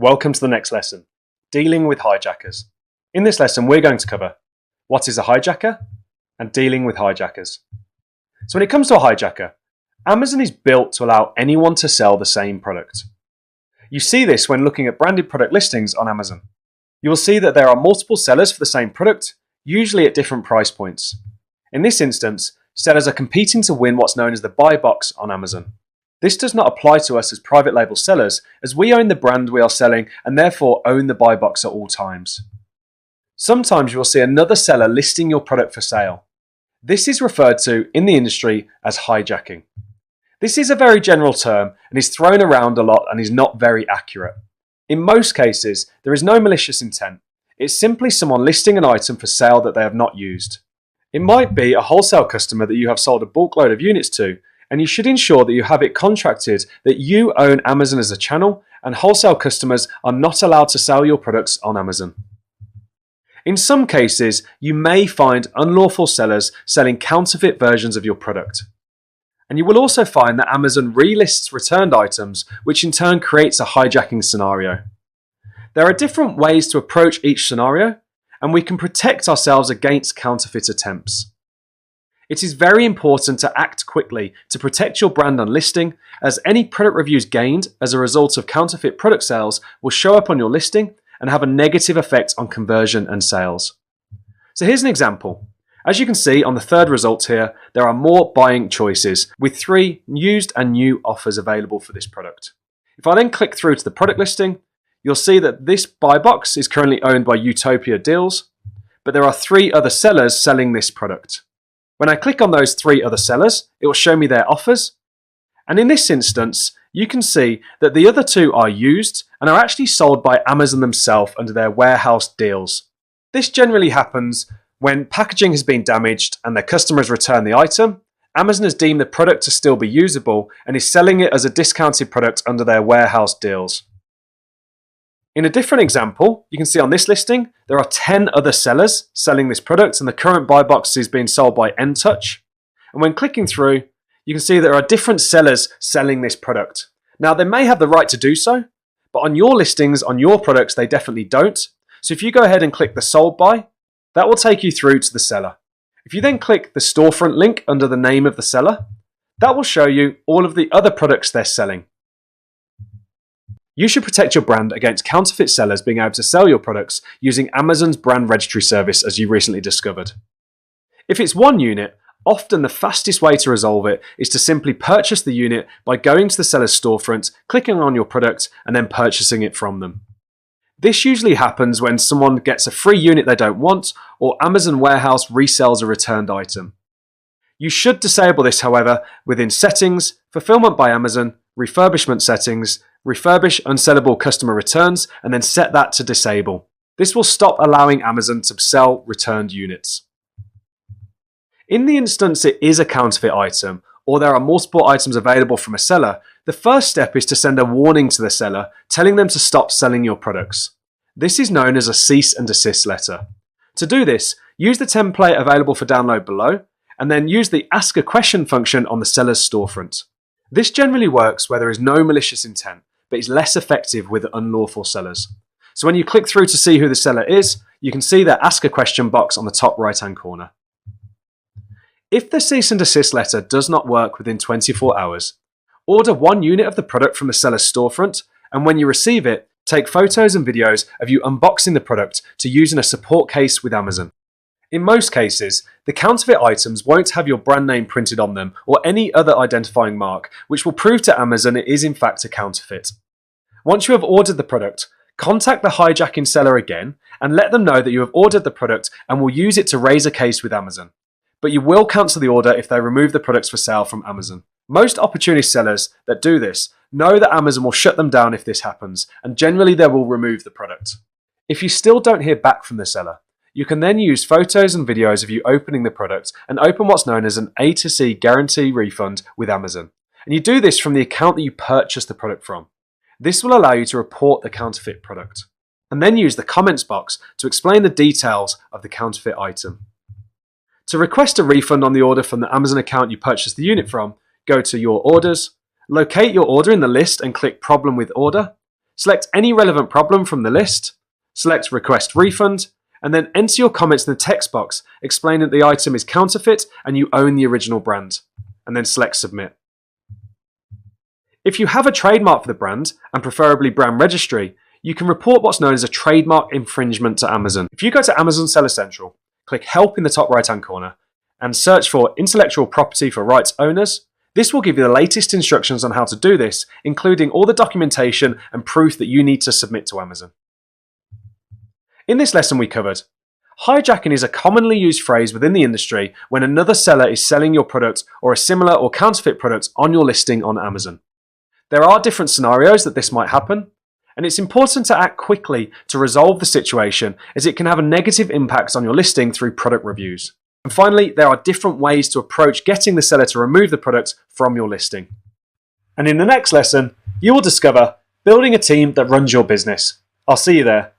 Welcome to the next lesson, Dealing with Hijackers. In this lesson, we're going to cover what is a hijacker and dealing with hijackers. So when it comes to a hijacker, Amazon is built to allow anyone to sell the same product. You see this when looking at branded product listings on Amazon. You will see that there are multiple sellers for the same product, usually at different price points. In this instance, sellers are competing to win what's known as the buy box on Amazon. This does not apply to us as private label sellers, as we own the brand we are selling and therefore own the buy box at all times. Sometimes you will see another seller listing your product for sale. This is referred to in the industry as hijacking. This is a very general term and is thrown around a lot and is not very accurate. In most cases, there is no malicious intent. It's simply someone listing an item for sale that they have not used. It might be a wholesale customer that you have sold a bulk load of units to, and you should ensure that you have it contracted that you own Amazon as a channel and wholesale customers are not allowed to sell your products on Amazon. In some cases, you may find unlawful sellers selling counterfeit versions of your product. And you will also find that Amazon relists returned items, which in turn creates a hijacking scenario. There are different ways to approach each scenario, and we can protect ourselves against counterfeit attempts. It is very important to act quickly to protect your brand on listing, as any product reviews gained as a result of counterfeit product sales will show up on your listing and have a negative effect on conversion and sales. So here's an example. As you can see on the third result here, there are more buying choices with 3 used and new offers available for this product. If I then click through to the product listing, you'll see that this buy box is currently owned by Utopia Deals, but there are 3 other sellers selling this product. When I click on those 3 other sellers, it will show me their offers. And in this instance, you can see that the other 2 are used and are actually sold by Amazon themselves under their warehouse deals. This generally happens when packaging has been damaged and their customers return the item. Amazon has deemed the product to still be usable and is selling it as a discounted product under their warehouse deals. In a different example, you can see on this listing, there are 10 other sellers selling this product and the current buy box is being sold by N-Touch. And when clicking through, you can see there are different sellers selling this product. Now, they may have the right to do so, but on your listings, on your products, they definitely don't. So if you go ahead and click the sold by, that will take you through to the seller. If you then click the storefront link under the name of the seller, that will show you all of the other products they're selling. You should protect your brand against counterfeit sellers being able to sell your products using Amazon's brand registry service, as you recently discovered. If it's one unit, often the fastest way to resolve it is to simply purchase the unit by going to the seller's storefront, clicking on your product, and then purchasing it from them. This usually happens when someone gets a free unit they don't want, or Amazon Warehouse resells a returned item. You should disable this, however, within Settings, Fulfillment by Amazon, Refurbishment Settings, refurbish unsellable customer returns, and then set that to disable. This will stop allowing Amazon to sell returned units. In the instance it is a counterfeit item, or there are multiple items available from a seller, the first step is to send a warning to the seller, telling them to stop selling your products. This is known as a cease and desist letter. To do this, use the template available for download below, and then use the Ask a Question function on the seller's storefront. This generally works where there is no malicious intent, but is less effective with unlawful sellers. So when you click through to see who the seller is, you can see their Ask a Question box on the top right-hand corner. If the cease and desist letter does not work within 24 hours, order 1 unit of the product from the seller's storefront, and when you receive it, take photos and videos of you unboxing the product to use in a support case with Amazon. In most cases, the counterfeit items won't have your brand name printed on them or any other identifying mark, which will prove to Amazon it is in fact a counterfeit. Once you have ordered the product, contact the hijacking seller again and let them know that you have ordered the product and will use it to raise a case with Amazon. But you will cancel the order if they remove the products for sale from Amazon. Most opportunity sellers that do this know that Amazon will shut them down if this happens, and generally they will remove the product. If you still don't hear back from the seller, you can then use photos and videos of you opening the product and open what's known as an A to C guarantee refund with Amazon. And you do this from the account that you purchased the product from. This will allow you to report the counterfeit product. And then use the comments box to explain the details of the counterfeit item. To request a refund on the order from the Amazon account you purchased the unit from, go to Your Orders, locate your order in the list and click Problem with Order, Select any relevant problem from the list, select Request Refund, and then enter your comments in the text box explaining that the item is counterfeit and you own the original brand, and then select Submit. If you have a trademark for the brand, and preferably brand registry, you can report what's known as a trademark infringement to Amazon. If you go to Amazon Seller Central, click Help in the top right-hand corner, and search for Intellectual Property for Rights Owners, this will give you the latest instructions on how to do this, including all the documentation and proof that you need to submit to Amazon. In this lesson we covered, hijacking is a commonly used phrase within the industry when another seller is selling your product or a similar or counterfeit product on your listing on Amazon. There are different scenarios that this might happen, and it's important to act quickly to resolve the situation as it can have a negative impact on your listing through product reviews. And finally, there are different ways to approach getting the seller to remove the product from your listing. And in the next lesson, you will discover building a team that runs your business. I'll see you there.